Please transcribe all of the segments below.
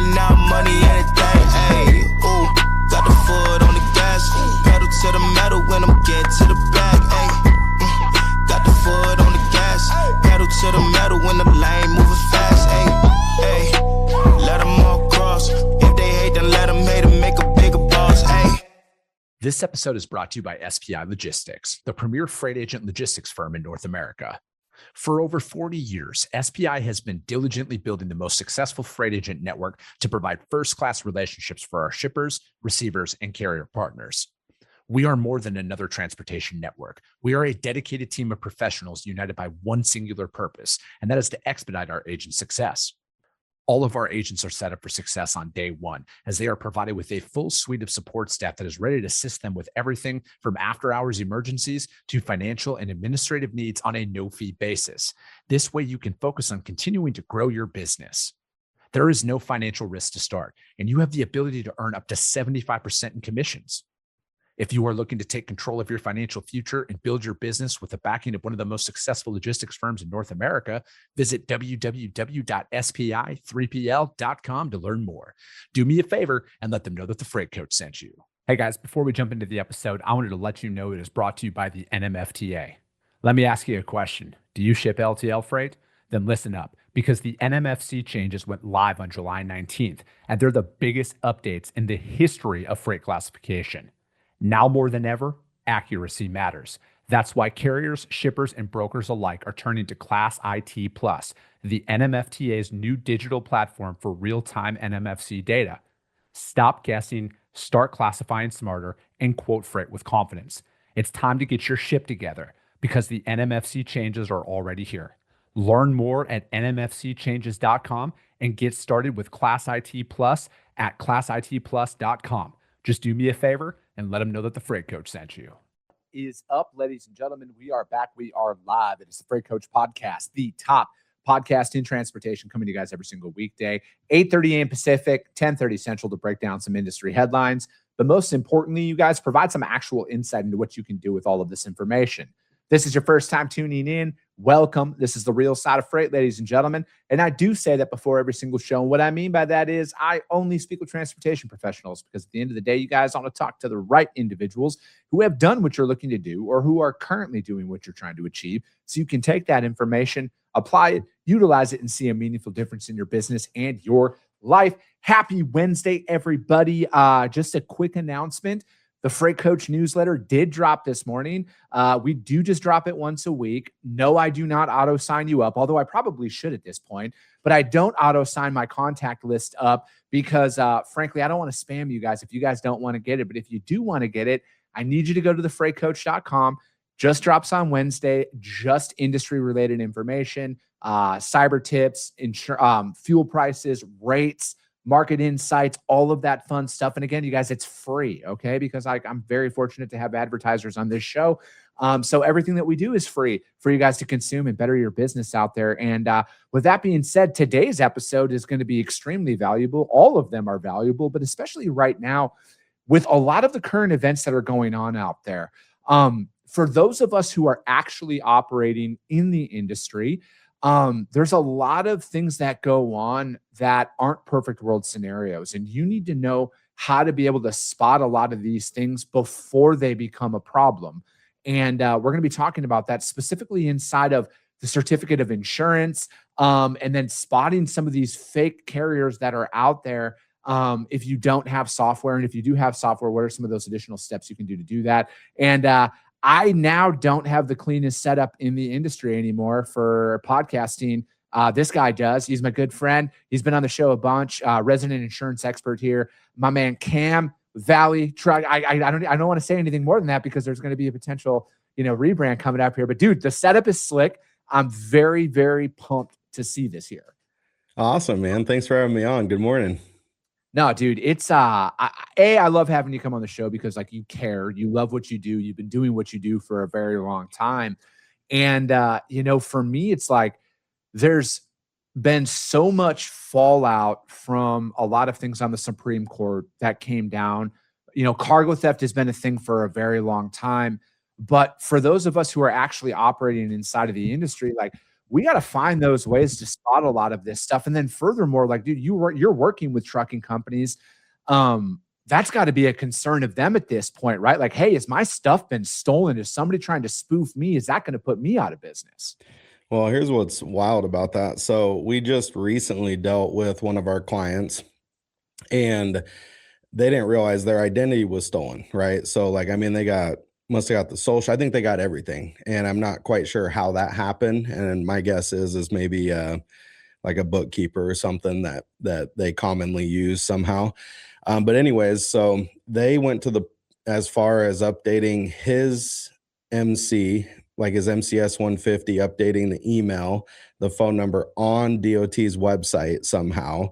Calling out money, anything, ayy. Ooh, got the foot on the gas, pedal to the metal when I'm getting to the bag, ayy. Got the foot on the gas, pedal to the metal when the lane moving fast, ayy. Ayy, let them all cross. If they hate, then let them hate and make a bigger boss, ayy. This episode is brought to you by SPI Logistics, the premier freight agent logistics firm in North America. For over 40 years, SPI has been diligently building the most successful freight agent network to provide first-class relationships for our shippers, receivers, and carrier partners. We are more than another transportation network. We are a dedicated team of professionals united by one singular purpose, and that is to expedite our agents' success. All of our agents are set up for success on day one, as they are provided with a full suite of support staff that is ready to assist them with everything from after-hours emergencies to financial and administrative needs on a no-fee basis. This way, you can focus on continuing to grow your business. There is no financial risk to start, and you have the ability to earn up to 75% in commissions. If you are looking to take control of your financial future and build your business with the backing of one of the most successful logistics firms in North America, visit www.spi3pl.com to learn more. Do me a favor and let them know that the Freight Coach sent you. Hey guys, before we jump into the episode, I wanted to let you know it is brought to you by the NMFTA. Let me ask you a question. Do you ship LTL freight? Then listen up, because the NMFC changes went live on July 19th, and they're the biggest updates in the history of freight classification. Now more than ever, accuracy matters. That's why carriers, shippers, and brokers alike are turning to Class IT Plus, the NMFTA's new digital platform for real-time NMFC data. Stop guessing, start classifying smarter, and quote freight with confidence. It's time to get your ship together because the NMFC changes are already here. Learn more at nmfcchanges.com and get started with Class IT Plus at classitplus.com. Just do me a favor and let them know that the Freight Coach sent you. Is up, ladies and gentlemen. We are back. We are live. It is the Freight Coach Podcast, the top podcast in transportation, coming to you guys every single weekday, 8:30 a.m. Pacific, 10:30 Central, to break down some industry headlines. But most importantly, you guys provide some actual insight into what you can do with all of this information. This is your first time tuning in. Welcome. This is the real side of freight, ladies and gentlemen. And I do say that before every single show. And what I mean by that is I only speak with transportation professionals, because at the end of the day, you guys want to talk to the right individuals who have done what you're looking to do or who are currently doing what you're trying to achieve. So you can take that information, apply it, utilize it, and see a meaningful difference in your business and your life. Happy Wednesday, everybody. Just a quick announcement. The Freight Coach newsletter did drop this morning. We do just drop it once a week. No, I do not auto sign you up, although I probably should at this point, but I don't auto sign my contact list up because frankly, I don't want to spam you guys if you guys don't want to get it. But if you do want to get it, I need you to go to thefreightcoach.com. Just drops on Wednesday, just industry related information, cyber tips, fuel prices, rates, market insights, all of that fun stuff. And again, you guys, it's free, okay? Because I'm very fortunate to have advertisers on this show. So everything that we do is free for you guys to consume and better your business out there. And with that being said, today's episode is going to be extremely valuable. All of them are valuable, but especially right now with a lot of the current events that are going on out there. For those of us who are actually operating in the industry, there's a lot of things that go on that aren't perfect world scenarios, and you need to know how to be able to spot a lot of these things before they become a problem. And we're going to be talking about that specifically inside of the certificate of insurance, and then spotting some of these fake carriers that are out there. If you don't have software, and if you do have software, what are some of those additional steps you can do to do that? And I now don't have the cleanest setup in the industry anymore for podcasting. This guy does. He's my good friend. He's been on the show a bunch. Resident insurance expert here. My man Cam Valley. I don't want to say anything more than that because there's going to be a potential, rebrand coming up here. But dude, the setup is slick. I'm very, very pumped to see this here. Awesome, man. Thanks for having me on. Good morning. No, dude, it's I love having you come on the show because you care, you love what you do. You've been doing what you do for a very long time. And, for me, it's there's been so much fallout from a lot of things on the Supreme Court that came down. Cargo theft has been a thing for a very long time. But for those of us who are actually operating inside of the industry, we got to find those ways to spot a lot of this stuff. And then furthermore, like, dude, you're working with trucking companies. That's got to be a concern of them at this point, right? Like, hey, has my stuff been stolen? Is somebody trying to spoof me? Is that going to put me out of business? Well, here's what's wild about that. So we just recently dealt with one of our clients, and they didn't realize their identity was stolen, right? So like, I mean, must have got the social. I think they got everything, and I'm not quite sure how that happened. And my guess is maybe like a bookkeeper or something that they commonly use somehow. But anyways, so they went to as far as updating his MC, like his MCS 150, updating the email, the phone number on DOT's website somehow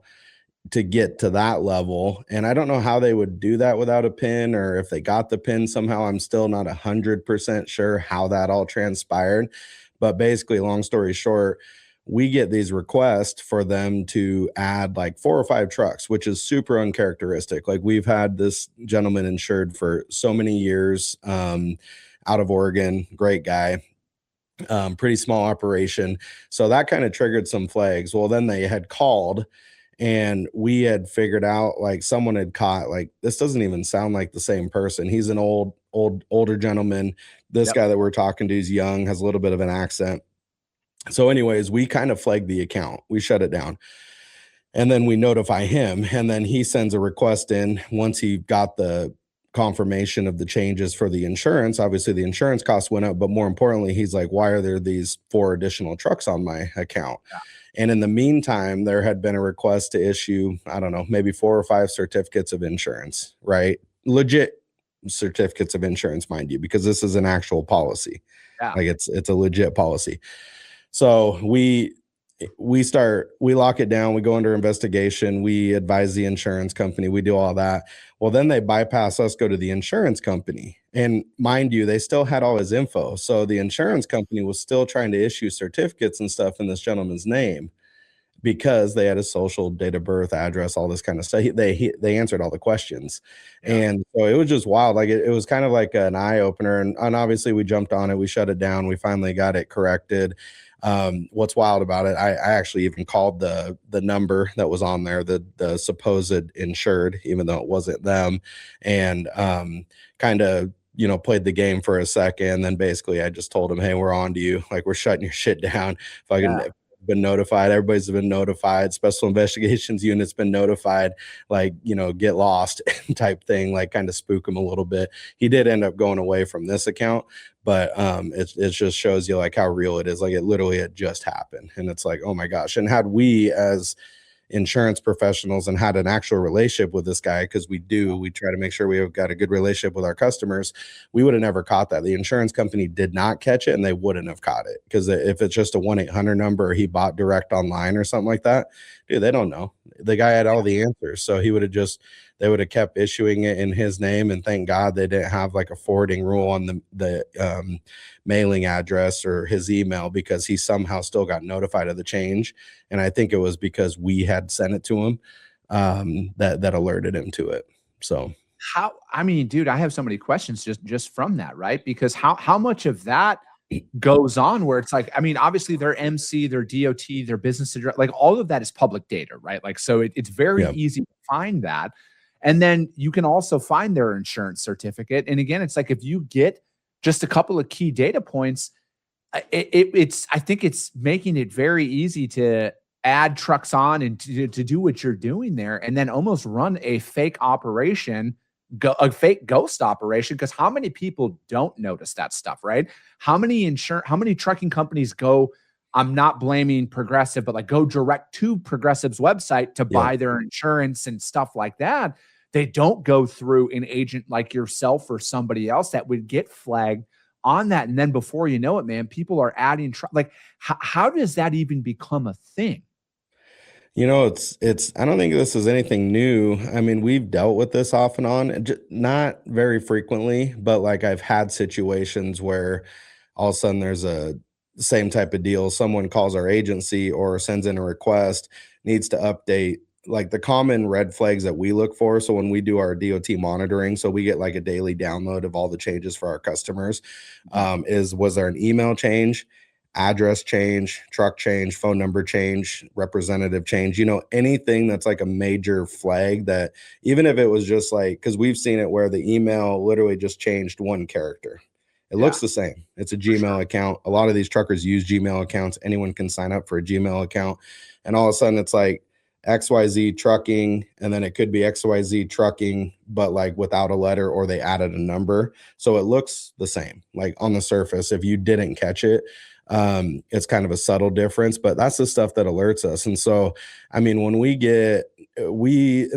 to get to that level. And I don't know how they would do that without a pin, or if they got the pin somehow. I'm still not 100% sure how that all transpired. But basically, long story short, we get these requests for them to add like 4 or 5 trucks, which is super uncharacteristic. Like, we've had this gentleman insured for so many years, out of Oregon, great guy, pretty small operation. So that kind of triggered some flags. Well, then they had called, and we had figured out, like, someone had caught, like, this doesn't even sound like the same person. He's an older gentleman. This guy that we're talking to is young, has a little bit of an accent. So anyways, we kind of flagged the account. We shut it down. And then we notify him, and then he sends a request in once he got the confirmation of the changes for the insurance. Obviously, the insurance costs went up, but more importantly, he's like, why are there these 4 additional trucks on my account? Yeah. And in the meantime, there had been a request to issue, I don't know, maybe 4 or 5 certificates of insurance, right? Legit certificates of insurance, mind you, because this is an actual policy. Yeah. Like, it's a legit policy. So we lock it down, we go under investigation, we advise the insurance company, we do all that. Well, then they bypass us, go to the insurance company. And mind you, they still had all his info. So the insurance company was still trying to issue certificates and stuff in this gentleman's name, because they had his social, date of birth, address, all this kind of stuff. They answered all the questions. Yeah. And so it was just wild. Like, it was kind of like an eye opener. And obviously we jumped on it. We shut it down. We finally got it corrected. What's wild about it, I actually even called the number that was on there, the supposed insured, even though it wasn't them, and kind of, played the game for a second. Then basically I just told him, hey, we're on to you. Like, we're shutting your shit down. If I can been notified, everybody's been notified, special investigations unit's been notified, like, get lost type thing, like, kind of spook him a little bit. He did end up going away from this account, but it just shows you, like, how real it is. Like, it literally had just happened, and it's like, oh my gosh. And had we, as insurance professionals, and had an actual relationship with this guy, because we try to make sure we have got a good relationship with our customers, we would have never caught that. The insurance company did not catch it, and they wouldn't have caught it, because if it's just a 1-800 number, or he bought direct online or something like that, dude, they don't know. The guy had all the answers, so they would have kept issuing it in his name. And thank God they didn't have like a forwarding rule on the mailing address or his email, because he somehow still got notified of the change. And I think it was because we had sent it to him, that alerted him to it. So I mean, dude, I have so many questions just from that, right? Because how much of that goes on where it's like, I mean, obviously their MC, their DOT, their business address, like, all of that is public data, right? Like, so it's very easy to find that. And then you can also find their insurance certificate. And again, it's like, if you get just a couple of key data points, I think it's making it very easy to add trucks on and to do what you're doing there, and then almost run a fake operation, a fake ghost operation. Because how many people don't notice that stuff, right? How many trucking companies go, I'm not blaming Progressive, but like, go direct to Progressive's website to buy their insurance and stuff like that. They don't go through an agent like yourself or somebody else that would get flagged on that. And then before you know it, man, people are adding like, how does that even become a thing? It's I don't think this is anything new. I mean, we've dealt with this off and on, not very frequently, but like, I've had situations where all of a sudden there's a same type of deal. Someone calls our agency or sends in a request, needs to update, like, the common red flags that we look for. So when we do our DOT monitoring, so we get like a daily download of all the changes for our customers, was there an email change? address change, truck change, phone number change, representative change, you know, anything that's like a major flag that even if it was just like, because we've seen it where the email literally just changed one character. It looks the same. It's a Gmail account. A lot of these truckers use Gmail accounts. Anyone can sign up for a Gmail account. And all of a sudden it's like XYZ trucking, and then it could be XYZ trucking, but like without a letter, or they added a number. So it looks the same, like on the surface, if you didn't catch it. It's kind of a subtle difference, but that's the stuff that alerts us. And so, I mean, when and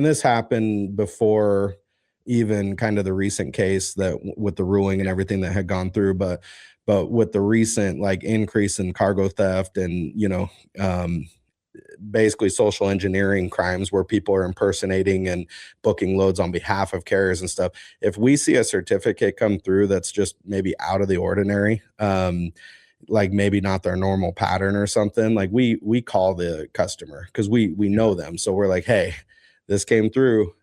this happened before even kind of the recent case that with the ruling and everything that had gone through, but with the recent like increase in cargo theft and, you know, basically social engineering crimes where people are impersonating and booking loads on behalf of carriers and stuff. If we see a certificate come through that's just maybe out of the ordinary, like maybe not their normal pattern or something, like we call the customer because we know them. So we're like, hey, this came through.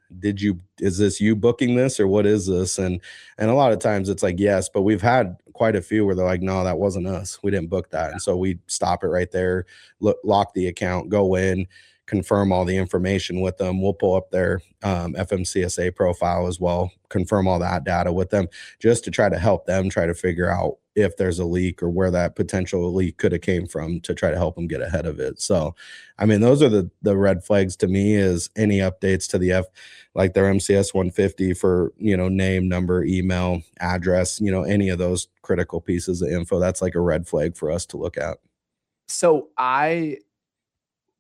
Is this you booking this, or what is this? And a lot of times it's like, yes, but we've had quite a few where they're like, no, that wasn't us. We didn't book that. And so we stop it right there, lock the account, go in, confirm all the information with them. We'll pull up their FMCSA profile as well, confirm all that data with them, just to try to help them try to figure out if there's a leak or where that potential leak could have came from, to try to help them get ahead of it. So, I mean, those are the red flags to me, is any updates to the like their MCS 150 for, you know, name, number, email, address, you know, any of those critical pieces of info. That's like a red flag for us to look at. So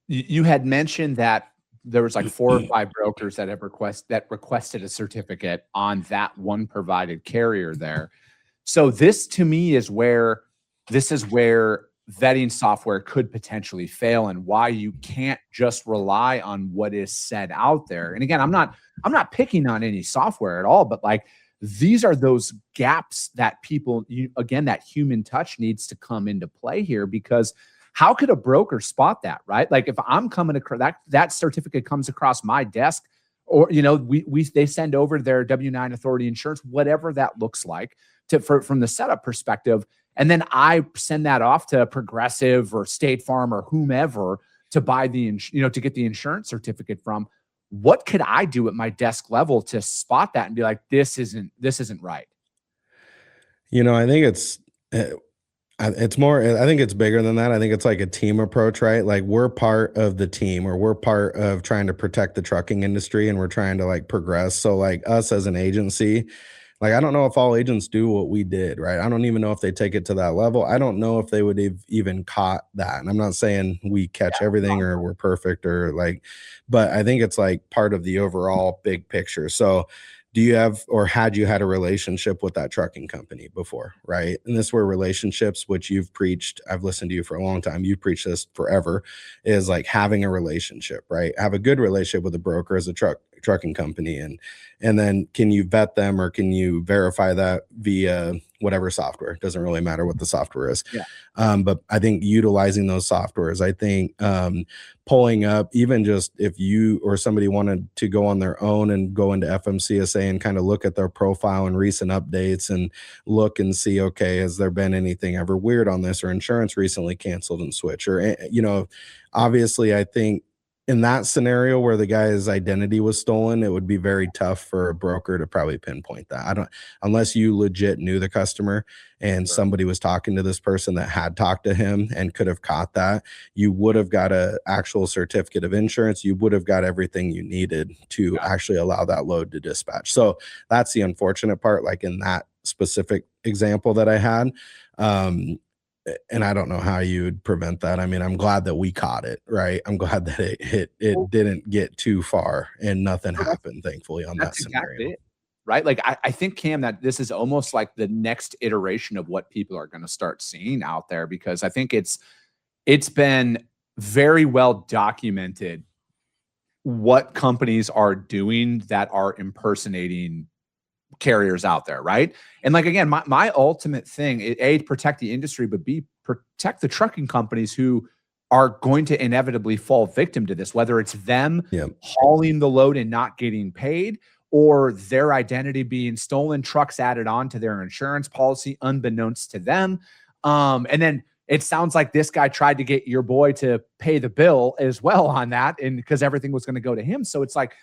you had mentioned that there was like 4 or 5 brokers that have requested a certificate on that one provided carrier there. So this to me is where vetting software could potentially fail, and why you can't just rely on what is said out there. And again, I'm not picking on any software at all, but like these are those gaps that that human touch needs to come into play here, because how could a broker spot that, right? Like if I'm coming across that certificate comes across my desk, or, you know, they send over their W-9 authority insurance, whatever that looks like, from the setup perspective. And then I send that off to Progressive or State Farm or whomever to buy to get the insurance certificate from. What could I do at my desk level to spot that and be like, this isn't right? You know, I think it's more, I think it's bigger than that. I think it's like a team approach, right? Like we're part of the team, or we're part of trying to protect the trucking industry, and we're trying to like progress. So like us as an agency, like, I don't know if all agents do what we did, right? I don't even know if they take it to that level. I don't know if they would have even caught that. And I'm not saying we catch everything or we're perfect or like, but I think it's like part of the overall big picture. So do you have, or had you had a relationship with that trucking company before, right? And this were relationships, which you've preached. I've listened to you for a long time. You've preached this forever, is like having a relationship, right? Have a good relationship with a broker as a trucking company. And then can you vet them, or can you verify that via whatever software? It doesn't really matter what the software is. Yeah. But I think utilizing those softwares, I think pulling up, even just if you or somebody wanted to go on their own and go into FMCSA and kind of look at their profile and recent updates and look and see, okay, has there been anything ever weird on this, or insurance recently canceled and switch, or, you know, obviously I think in that scenario where the guy's identity was stolen, it would be very tough for a broker to probably pinpoint that. Unless you legit knew the customer and somebody was talking to this person that had talked to him and could have caught that, you would have got an actual certificate of insurance. You would have got everything you needed to actually allow that load to dispatch. So that's the unfortunate part, like in that specific example that I had. And I don't know how you would prevent that. I mean, I'm glad that we caught it, right? I'm glad that it didn't get too far and nothing happened, thankfully, on that scenario. Exactly it, right? Like I think, Cam, that this is almost like the next iteration of what people are going to start seeing out there, because I think it's been very well documented what companies are doing that are impersonating carriers out there, right? And like, again, my ultimate thing is A, protect the industry, but B, protect the trucking companies who are going to inevitably fall victim to this, whether it's them hauling the load and not getting paid, or their identity being stolen, trucks added on to their insurance policy unbeknownst to them. And then it sounds like this guy tried to get your boy to pay the bill as well on that, and because everything was going to go to him. So it's like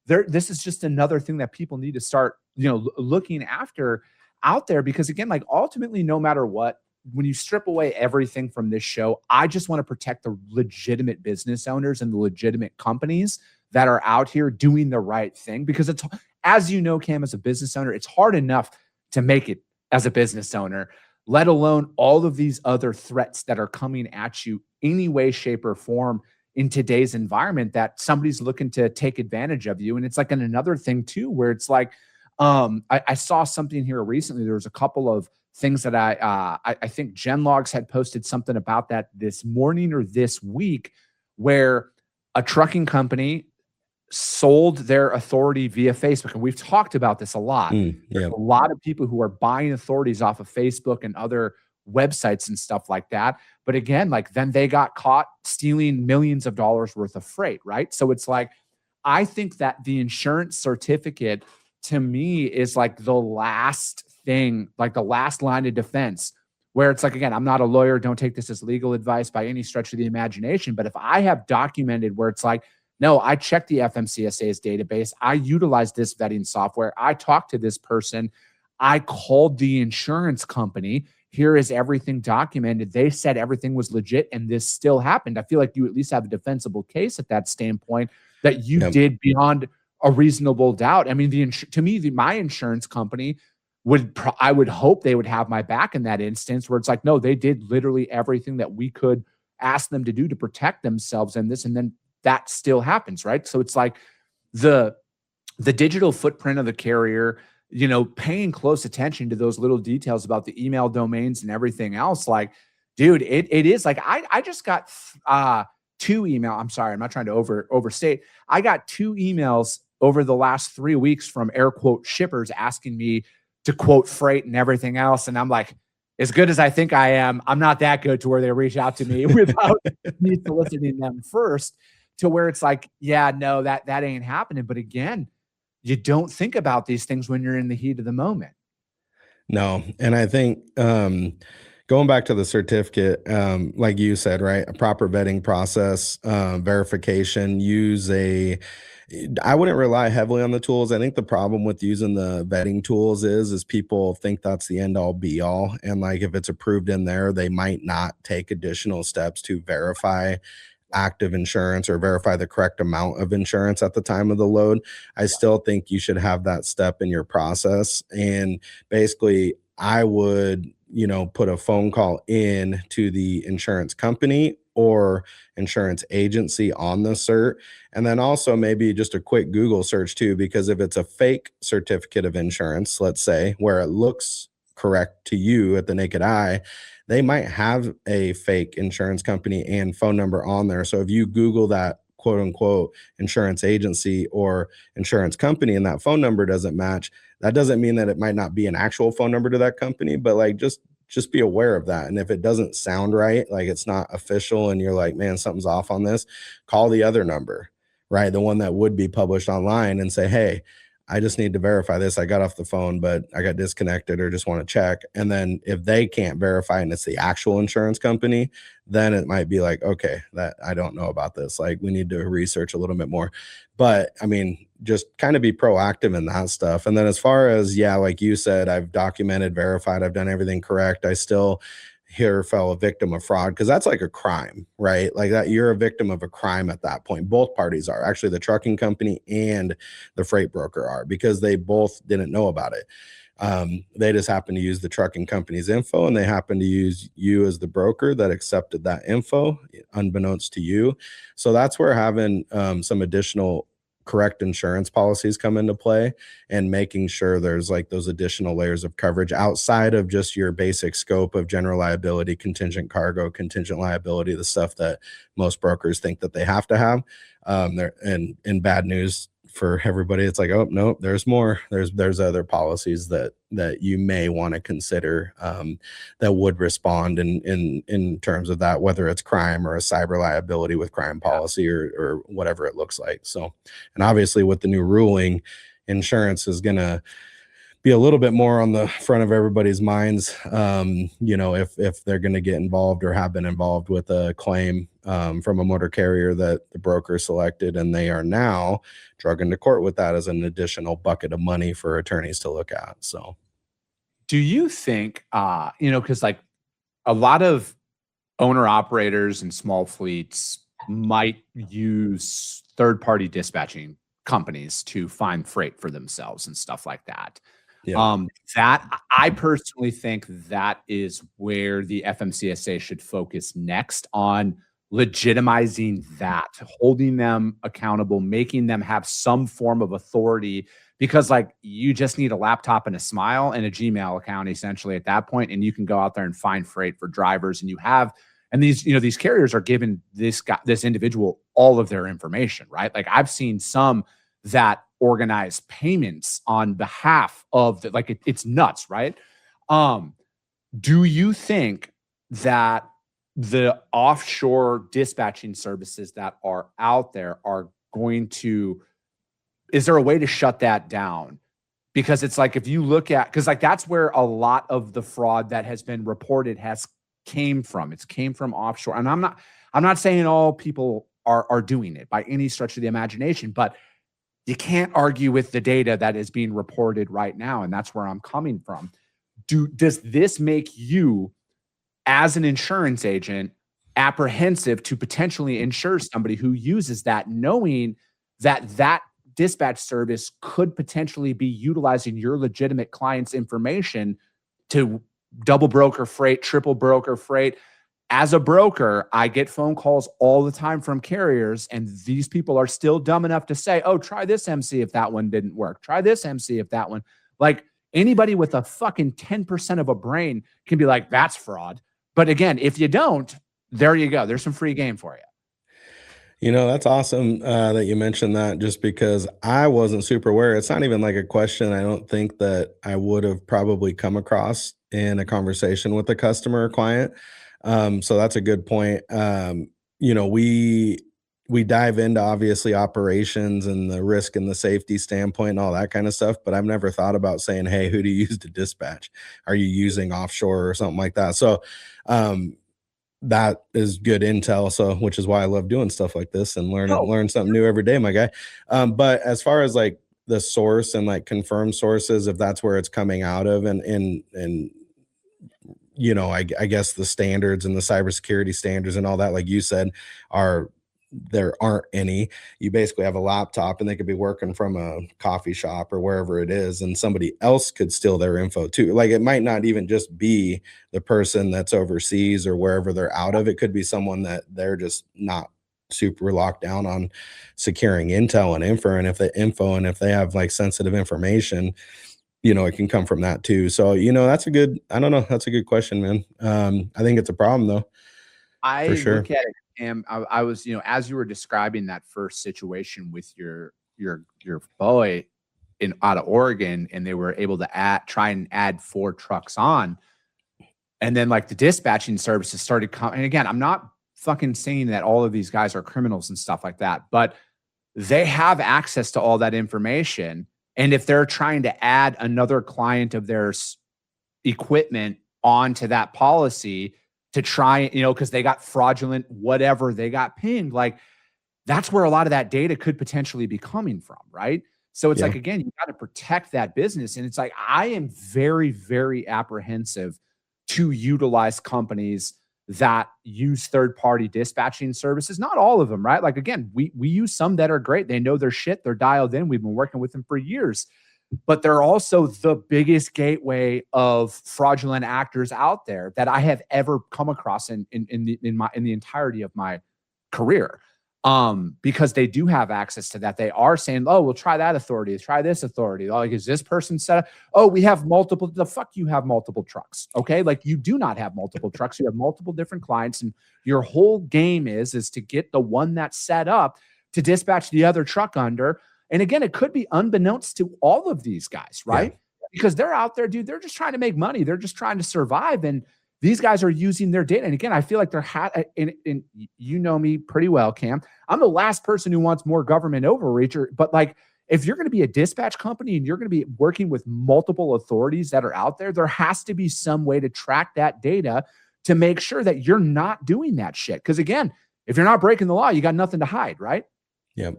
this is just another thing that people need to start, looking after out there, because again, like ultimately, no matter what, when you strip away everything from this show, I just want to protect the legitimate business owners and the legitimate companies that are out here doing the right thing. Because it's, as you know, Cam, as a business owner, it's hard enough to make it as a business owner, let alone all of these other threats that are coming at you any way, shape, or form in today's environment, that somebody's looking to take advantage of you. And it's like another thing too, where it's like, I saw something here recently. There was a couple of things that I think Genlogs had posted something about that this morning or this week, where a trucking company sold their authority via Facebook. And we've talked about this a lot. There's a lot of people who are buying authorities off of Facebook and other websites and stuff like that. But again, like then they got caught stealing millions of dollars worth of freight, right? So it's like, I think that the insurance certificate to me is like the last thing, like the last line of defense, where it's like, again, I'm not a lawyer. Don't take this as legal advice by any stretch of the imagination. But if I have documented where it's like, no, I checked the FMCSA's database, I utilized this vetting software, I talked to this person, I called the insurance company, here is everything documented, they said everything was legit, and this still happened, I feel like you at least have a defensible case at that standpoint that you did beyond a reasonable doubt. I mean, to me, my insurance company I would hope they would have my back in that instance, where it's like, no, they did literally everything that we could ask them to do to protect themselves in this, and then that still happens, right? So it's like the digital footprint of the carrier, paying close attention to those little details about the email domains and everything else. Like, dude, it is like, I just got 2 emails. I'm sorry, I'm not trying to overstate. I got 2 emails over the last 3 weeks from air quote shippers asking me to quote freight and everything else. And I'm like, as good as I think I am, I'm not that good to where they reach out to me without me soliciting them first, to where it's like, yeah, no, that ain't happening. But again, you don't think about these things when you're in the heat of the moment. No. And I think going back to the certificate, like you said, right, a proper vetting process, verification, I wouldn't rely heavily on the tools. I think the problem with using the vetting tools is people think that's the end all be all. And like, if it's approved in there, they might not take additional steps to verify active insurance or verify the correct amount of insurance at the time of the load. I still think you should have that step in your process. And basically, I would, put a phone call in to the insurance company or insurance agency on the cert. And then also maybe just a quick Google search too, because if it's a fake certificate of insurance, let's say, where it looks correct to you at the naked eye, they might have a fake insurance company and phone number on there. So if you Google that quote unquote insurance agency or insurance company and that phone number doesn't match, that doesn't mean that it might not be an actual phone number to that company, but like just be aware of that. And if it doesn't sound right, like it's not official and you're like, man, something's off on this, call the other number, right? The one that would be published online, and say, hey, I just need to verify this. I got off the phone, but I got disconnected or just want to check. And then if they can't verify and it's the actual insurance company, then it might be like, okay, that I don't know about this. Like, we need to research a little bit more. But I mean, just kind of be proactive in that stuff. And then as far as, yeah, like you said, I've documented, verified, I've done everything correct. I still fell a victim of fraud, because that's like a crime, right? Like that, you're a victim of a crime at that point. Both parties are, actually the trucking company and the freight broker are, because they both didn't know about it. They just happened to use the trucking company's info, and they happened to use you as the broker that accepted that info unbeknownst to you. So that's where having some additional correct insurance policies come into play, and making sure there's like those additional layers of coverage outside of just your basic scope of general liability, contingent cargo, contingent liability, the stuff that most brokers think that they have to have. And bad news for everybody, it's like, oh no, there's more. There's other policies that you may want to consider that would respond in terms of that, whether it's crime or a cyber liability with crime policy or whatever it looks like. So, and obviously with the new ruling, insurance is gonna be a little bit more on the front of everybody's minds, if they're going to get involved or have been involved with a claim from a motor carrier that the broker selected, and they are now drug into court with that as an additional bucket of money for attorneys to look at. So do you think, because like a lot of owner operators and small fleets might use third-party dispatching companies to find freight for themselves and stuff like that. yeah, That I personally think that is where the FMCSA should focus next, on legitimizing that, holding them accountable, making them have some form of authority, because like you just need a laptop and a smile and a Gmail account essentially at that point, and you can go out there and find freight for drivers. And these carriers are giving this individual all of their information, right? Like I've seen some that organize payments on behalf of it's nuts, right? Do you think that the offshore dispatching services that are out there are going to, is there a way to shut that down? Because it's like, if you look at, because like that's where a lot of the fraud that has been reported has came from. It's came from offshore. And I'm not saying all people are doing it by any stretch of the imagination, but you can't argue with the data that is being reported right now. And that's where I'm coming from. Does this make you, as an insurance agent, apprehensive to potentially insure somebody who uses that, knowing that dispatch service could potentially be utilizing your legitimate client's information to double broker freight, triple broker freight? As a broker, I get phone calls all the time from carriers, and these people are still dumb enough to say, oh, try this MC if that one didn't work. Try this MC if that one. Like anybody with a fucking 10% of a brain can be like, that's fraud. But again, if you don't, there you go. There's some free game for you. That's awesome that you mentioned that, just because I wasn't super aware. It's not even like a question I don't think that I would have probably come across in a conversation with a customer or client. So that's a good point. We dive into obviously operations and the risk and the safety standpoint and all that kind of stuff, but I've never thought about saying, hey, who do you use to dispatch? Are you using offshore or something like that? So, that is good intel. So, which is why I love doing stuff like this and learn something new every day, my guy. But as far as like the source and like confirmed sources, if that's where it's coming out of, and I guess the standards and the cybersecurity standards and all that, like you said, there aren't any. You basically have a laptop and they could be working from a coffee shop or wherever it is, and somebody else could steal their info too. Like it might not even just be the person that's overseas or wherever they're out of. It could be someone that they're just not super locked down on securing intel and info. And if they have like sensitive information, it can come from that too. So, that's a good question, man. I think it's a problem though. I for sure. look at it, and I was, as you were describing that first situation with your boy out of Oregon, and they were able to try and add 4 trucks on, and then like the dispatching services started coming. And again, I'm not fucking saying that all of these guys are criminals and stuff like that, but they have access to all that information. And if they're trying to add another client of theirs equipment onto that policy to try, because they got fraudulent, whatever, they got pinged, like that's where a lot of that data could potentially be coming from, right? So it's like, again, you got to protect that business. And it's like, I am very, very apprehensive to utilize companies that use third-party dispatching services. Not all of them, right? Like, again, we use some that are great. They know their shit. They're dialed in. We've been working with them for years. But they're also the biggest gateway of fraudulent actors out there that I have ever come across in the entirety of my career. Because they do have access to that. They are saying, oh, we'll try that authority, try this authority. Like, is this person set up? Oh, we have multiple. The fuck you have multiple trucks. Okay. Like you do not have multiple trucks. You have multiple different clients, and your whole game is to get the one that's set up to dispatch the other truck under. And again, it could be unbeknownst to all of these guys, right? Yeah. Because they're out there, dude. They're just trying to make money. They're just trying to survive. And these guys are using their data. And again, I feel like and you know me pretty well, Cam. I'm the last person who wants more government overreach, but like if you're going to be a dispatch company and you're going to be working with multiple authorities that are out there, there has to be some way to track that data to make sure that you're not doing that shit. Because again, if you're not breaking the law, you got nothing to hide, right? Yep.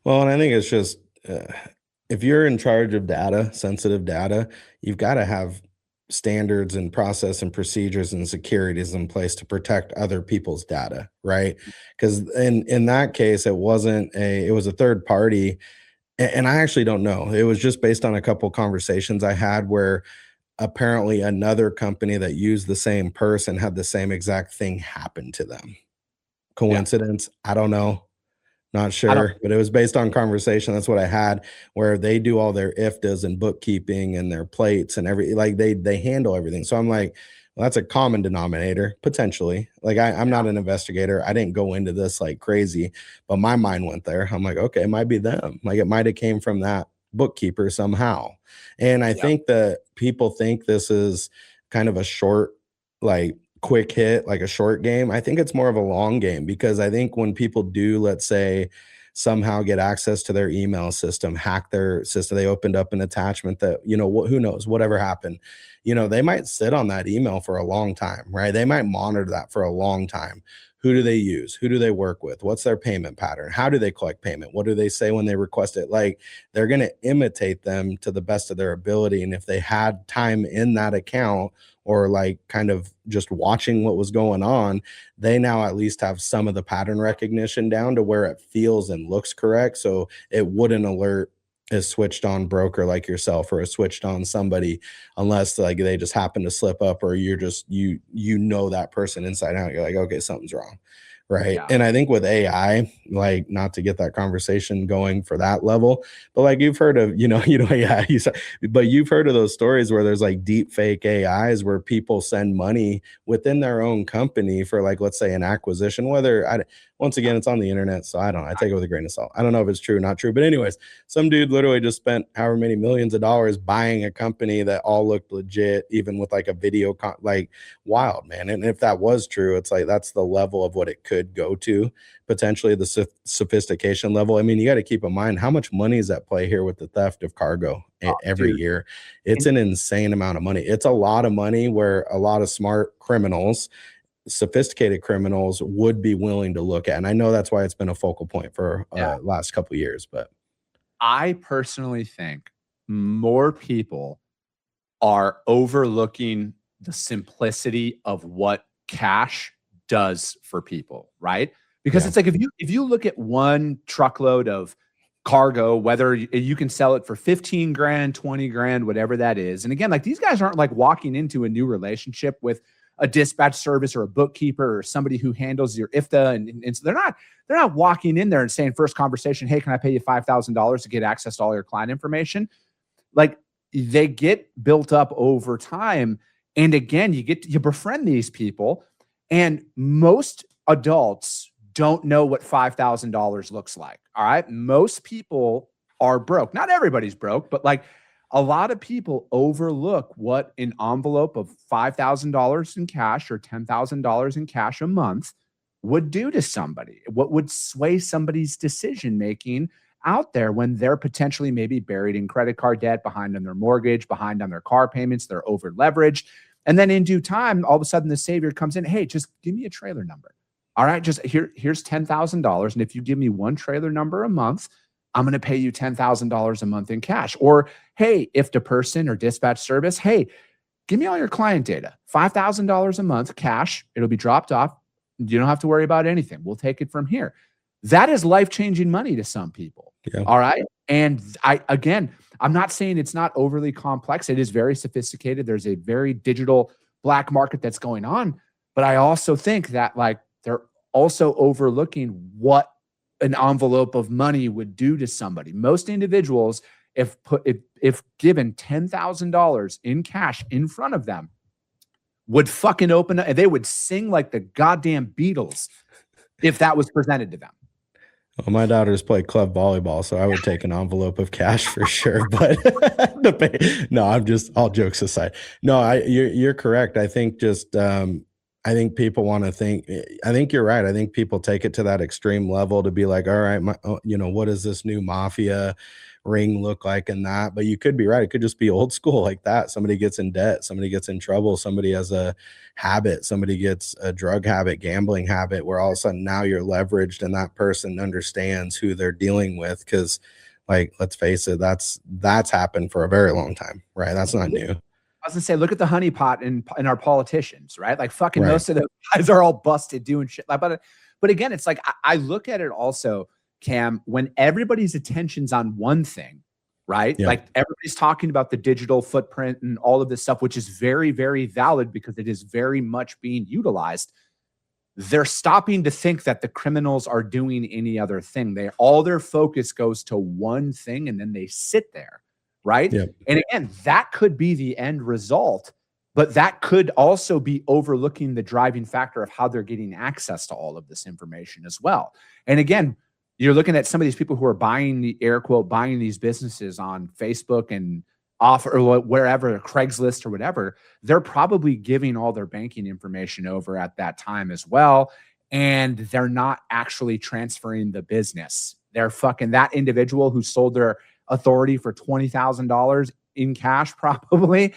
Well, and I think it's just if you're in charge of data, sensitive data, you've got to have standards and process and procedures and securities in place to protect other people's data, right? Because in that case, it was a third party, and I actually don't know. It was just based on a couple conversations I had where apparently another company that used the same person had the same exact thing happen to them. Coincidence? I don't know. Not sure, but it was based on conversation. That's what I had, where they do all their IFTAs and bookkeeping and their plates and like they handle everything. So I'm like, well, that's a common denominator potentially. Like I'm not an investigator. I didn't go into this like crazy, but my mind went there. I'm like, okay, it might be them. Like it might have came from that bookkeeper somehow. And I think that people think this is kind of a short, like quick hit, like a short game. I think it's more of a long game, because I think when people do, let's say, somehow get access to their email system, hack their system, they opened up an attachment that, who knows, whatever happened, they might sit on that email for a long time, right? They might monitor that for a long time. Who do they use? Who do they work with? What's their payment pattern? How do they collect payment? What do they say when they request it? Like, they're going to imitate them to the best of their ability. And if they had time in that account, or like kind of just watching what was going on, they now at least have some of the pattern recognition down to where it feels and looks correct. So it wouldn't alert a switched on broker like yourself, or a switched on somebody, unless like they just happen to slip up, or you're just, that person inside out. You're like, okay, something's wrong. Right. Yeah. And I think with AI, like, not to get that conversation going for that level, but like you've heard of, but you've heard of those stories where there's like deep fake AIs where people send money within their own company for, like, let's say an acquisition, once again, it's on the internet. So I take it with a grain of salt. I don't know if it's true or not true, but anyways, some dude literally just spent however many millions of dollars buying a company that all looked legit, even with like a video, like, wild, man. And if that was true, it's like, that's the level of what it could go to, potentially the sophistication level. I mean, you got to keep in mind how much money is at play here with the theft of cargo every year. It's an insane amount of money. It's a lot of money where a lot of smart criminals, sophisticated criminals, would be willing to look at. And I know that's why it's been a focal point for last couple of years. But I personally think more people are overlooking the simplicity of what cash does for people, right? Because it's like, if you look at one truckload of cargo, whether you can sell it for 15 grand, 20 grand, whatever that is. And again, like, these guys aren't like walking into a new relationship with a dispatch service or a bookkeeper or somebody who handles your IFTA. And so they're not walking in there and saying, first conversation, hey, can I pay you $5,000 to get access to all your client information? Like, they get built up over time. And again, you befriend these people, and most adults don't know what $5,000 looks like. All right. Most people are broke. Not everybody's broke, but like, a lot of people overlook what an envelope of $5,000 in cash or $10,000 in cash a month would do to somebody, what would sway somebody's decision-making out there when they're potentially maybe buried in credit card debt, behind on their mortgage, behind on their car payments, they're over leveraged. And then in due time, all of a sudden the savior comes in, hey, just give me a trailer number. All right, just here's $10,000. And if you give me one trailer number a month, I'm going to pay you $10,000 a month in cash. Or, hey, if the person or dispatch service, hey, give me all your client data, $5,000 a month cash. It'll be dropped off. You don't have to worry about anything. We'll take it from here. That is life-changing money to some people. Yeah. All right. And I'm not saying it's not overly complex. It is very sophisticated. There's a very digital black market that's going on. But I also think that, like, they're also overlooking what an envelope of money would do to somebody. Most individuals, if given $10,000 in cash in front of them, would fucking open up, and they would sing like the goddamn Beatles if that was presented to them. Well, my daughters play club volleyball, so I would take an envelope of cash for sure. But no, I'm just, all jokes aside. No, you're correct. I think just I think people want to think, I think you're right. I think people take it to that extreme level to be like, all right, what does this new mafia ring look like in that? But you could be right. It could just be old school like that. Somebody gets in debt, somebody gets in trouble, somebody has a habit, somebody gets a drug habit, gambling habit, where all of a sudden now you're leveraged and that person understands who they're dealing with. Cause like, let's face it, that's happened for a very long time, right? That's not new. I was gonna say, look at the honeypot in our politicians, right? Like fucking Right. most of those guys are all busted doing shit. Like, but again, it's like I look at it also, Cam, when everybody's attention's on one thing, right? Yeah. Like everybody's talking about the digital footprint and all of this stuff, which is very, very valid because it is very much being utilized. They're stopping to think that the criminals are doing any other thing. All their focus goes to one thing and then they sit there. Right. Yeah. And again, that could be the end result, but that could also be overlooking the driving factor of how they're getting access to all of this information as well. And again, you're looking at some of these people who are buying the air quote, buying these businesses on Facebook and offer or wherever, Craigslist or whatever. They're probably giving all their banking information over at that time as well. And they're not actually transferring the business. They're fucking that individual who sold their authority for $20,000 in cash, probably.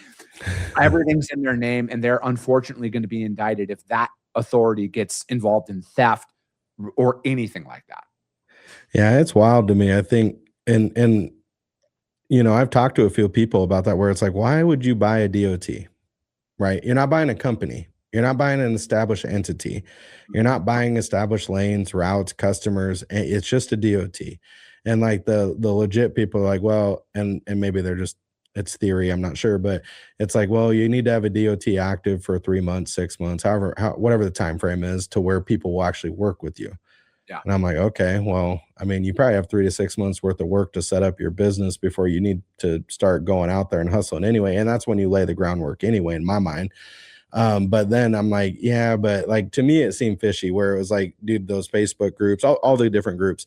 Everything's in their name, and they're unfortunately going to be indicted if that authority gets involved in theft or anything like that. Yeah, it's wild to me. I think, and I've talked to a few people about that where it's like, why would you buy a DOT? Right? You're not buying a company. You're not buying an established entity. You're not buying established lanes, routes, customers. It's just a DOT. And like the legit people are like, well, and maybe they're just, it's theory, I'm not sure, but it's like, well, you need to have a DOT active for 3 months, 6 months, whatever the time frame is to where people will actually work with you. Yeah. And I'm like, okay, well, I mean, you probably have 3 to 6 months worth of work to set up your business before you need to start going out there and hustling anyway. And that's when you lay the groundwork anyway, in my mind. But then I'm like, yeah, but like to me, it seemed fishy where it was like, dude, those Facebook groups, all the different groups,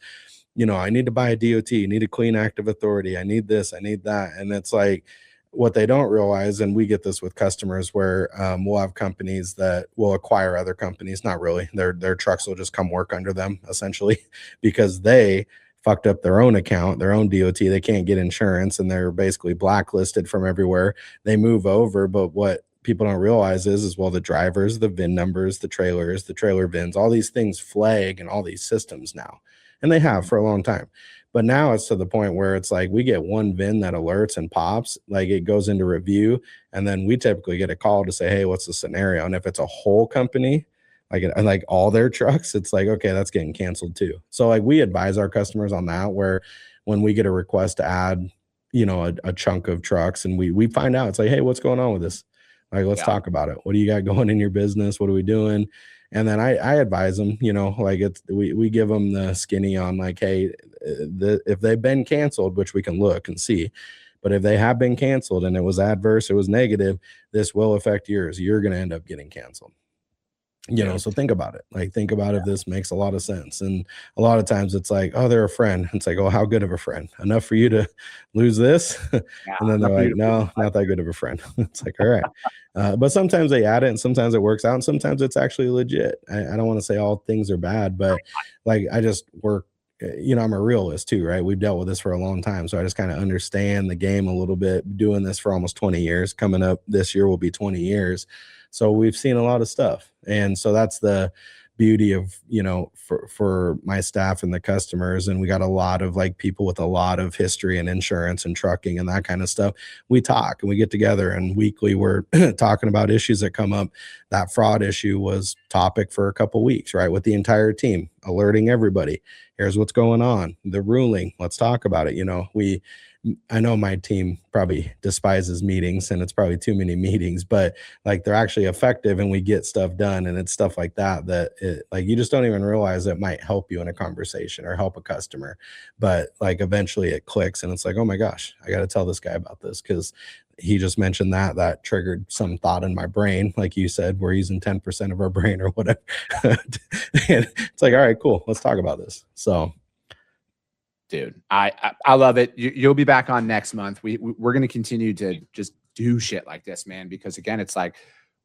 I need to buy a DOT, need a clean active authority. I need this, I need that. And it's like, what they don't realize, and we get this with customers where we'll have companies that will acquire other companies. Not really. Their trucks will just come work under them essentially because they fucked up their own account, their own DOT. They can't get insurance and they're basically blacklisted from everywhere. They move over. But what people don't realize is well, the drivers, the VIN numbers, the trailers, the trailer VINs, all these things flag in all these systems now. And they have for a long time. But now it's to the point where it's like we get one VIN that alerts and pops, like it goes into review. And then we typically get a call to say, hey, what's the scenario? And if it's a whole company, like all their trucks, it's like, okay, that's getting canceled too. So like we advise our customers on that, where when we get a request to add, a chunk of trucks and we find out, it's like, hey, what's going on with this? Like, let's talk about it. What do you got going in your business? What are we doing? And then I advise them, like we give them the skinny on like, hey, if they've been canceled, which we can look and see, but if they have been canceled and it was adverse, it was negative, this will affect yours. You're going to end up getting canceled. So think about it. Like, think about if this makes a lot of sense. And a lot of times it's like, oh, they're a friend. It's like, oh, how good of a friend? Enough for you to lose this? And then they're like, no, not that good of a friend. It's like, all right. But sometimes they add it and sometimes it works out and sometimes it's actually legit. I don't want to say all things are bad, but like I just work, I'm a realist too, right? We've dealt with this for a long time. So I just kind of understand the game a little bit, doing this for almost 20 years. Coming up this year will be 20 years. So we've seen a lot of stuff. And so that's the beauty of, for my staff and the customers. And we got a lot of like people with a lot of history and insurance and trucking and that kind of stuff. We talk and we get together and weekly we're talking about issues that come up. That fraud issue was topic for a couple weeks, right? With the entire team, alerting everybody. Here's what's going on. The ruling, let's talk about it. I know my team probably despises meetings and it's probably too many meetings, but like they're actually effective and we get stuff done. And it's stuff like that like you just don't even realize it might help you in a conversation or help a customer. But like eventually it clicks and it's like, oh my gosh, I got to tell this guy about this because he just mentioned that triggered some thought in my brain. Like you said, we're using 10% of our brain or whatever. And it's like, all right, cool. Let's talk about this. So dude, I love it. You'll be back on next month. We're going to continue to just do shit like this, man, because again, it's like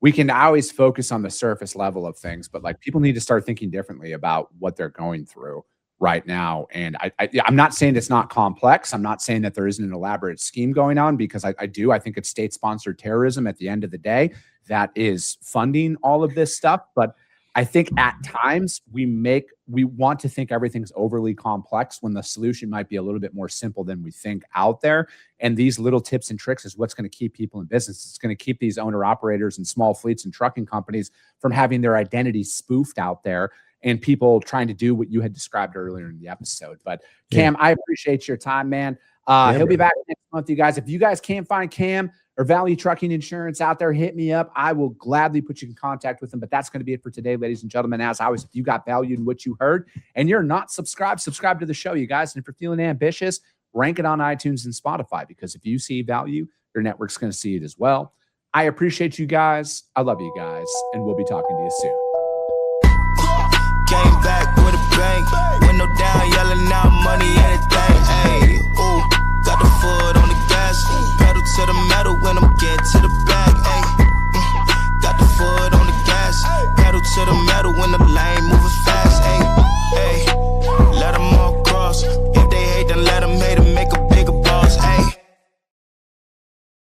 we can always focus on the surface level of things, but like people need to start thinking differently about what they're going through right now. And I'm not saying it's not complex. I'm not saying that there isn't an elaborate scheme going on, because I think it's state-sponsored terrorism at the end of the day that is funding all of this stuff. But I think at times we want to think everything's overly complex when the solution might be a little bit more simple than we think out there. And these little tips and tricks is what's going to keep people in business. It's going to keep these owner operators and small fleets and trucking companies from having their identities spoofed out there and people trying to do what you had described earlier in the episode. But Cam, I appreciate your time, man. He'll be back next month, you guys. If you guys can't find Cam or Value Trucking Insurance out there, hit me up. I will gladly put you in contact with them. But that's going to be it for today, ladies and gentlemen. As always, if you got value in what you heard and you're not subscribed, subscribe to the show, you guys. And if you're feeling ambitious, rank it on iTunes and Spotify, because if you see value, your network's going to see it as well. I appreciate you guys. I love you guys. And we'll be talking to you soon. Came back with a bang, window down, yelling out money, anything. Ayy, ooh, got the foot on the gas, pedal to the metal when I'm getting to the bag. Ayy, got the foot on the gas, pedal to the metal when the lane.